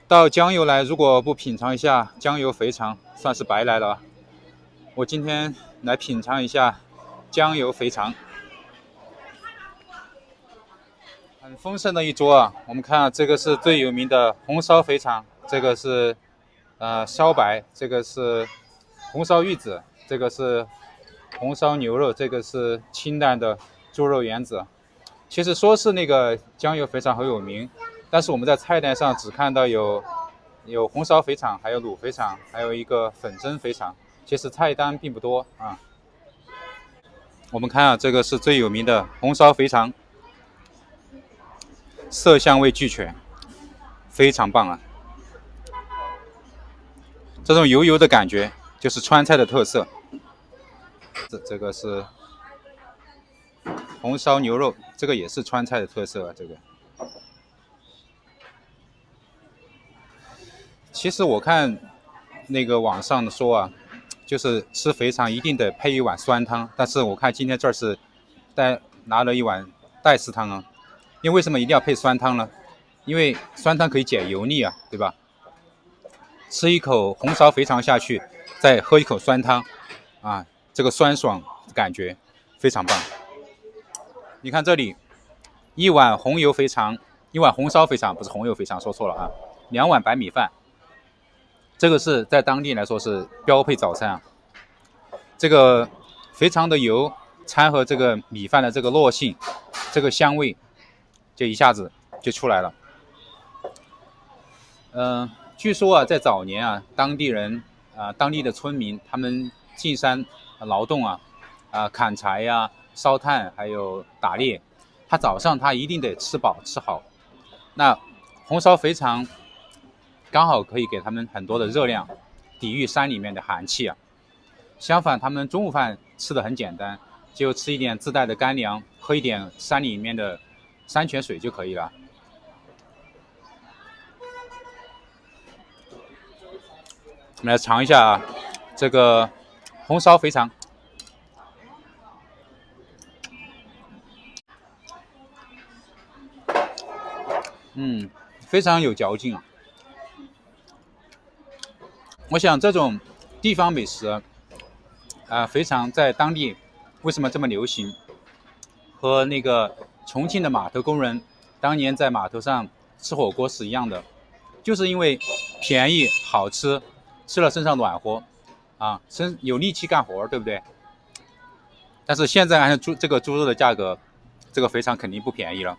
到江油来，如果不品尝一下江油肥肠，算是白来了。我今天来品尝一下江油肥肠，很丰盛的一桌啊。我们看啊，这个是最有名的红烧肥肠，这个是烧白，这个是红烧玉子，这个是红烧牛肉，这个是清淡的猪肉圆子。其实说是那个江油肥肠很有名，但是我们在菜单上只看到有红烧肥肠，还有卤肥肠，还有一个粉蒸肥肠，其实菜单并不多啊。我们看啊，这个是最有名的红烧肥肠，色香味俱全，非常棒啊！这种油油的感觉就是川菜的特色。这个是红烧牛肉，这个也是川菜的特色啊。这个其实我看那个网上说啊，就是吃肥肠一定得配一碗酸汤，但是我看今天这儿是拿了一碗带丝汤啊。因为为什么一定要配酸汤呢？因为酸汤可以解油腻啊，对吧？吃一口红烧肥肠下去，再喝一口酸汤，啊，这个酸爽感觉非常棒。你看这里，一碗红油肥肠，一碗红烧肥肠，不是红油肥肠，说错了啊。2碗白米饭，这个是在当地来说是标配早餐啊。这个肥肠的油掺和这个米饭的这个糯性，这个香味，就一下子就出来了。据说啊，在早年啊，当地人当地的村民他们进山劳动啊，砍柴呀、烧炭，还有打猎，他早上他一定得吃饱吃好。那红烧肥肠刚好可以给他们很多的热量，抵御山里面的寒气啊。相反，他们中午饭吃的很简单，就吃一点自带的干粮，喝一点山里面的山泉水就可以了。我们来尝一下啊，这个红烧肥肠，非常有嚼劲啊。我想这种地方美食，肥肠在当地为什么这么流行？和那个重庆的码头工人当年在码头上吃火锅是一样的，就是因为便宜好吃，吃了身上暖和啊，有力气干活，对不对？但是现在按这个猪肉的价格，这个肥肠肯定不便宜了。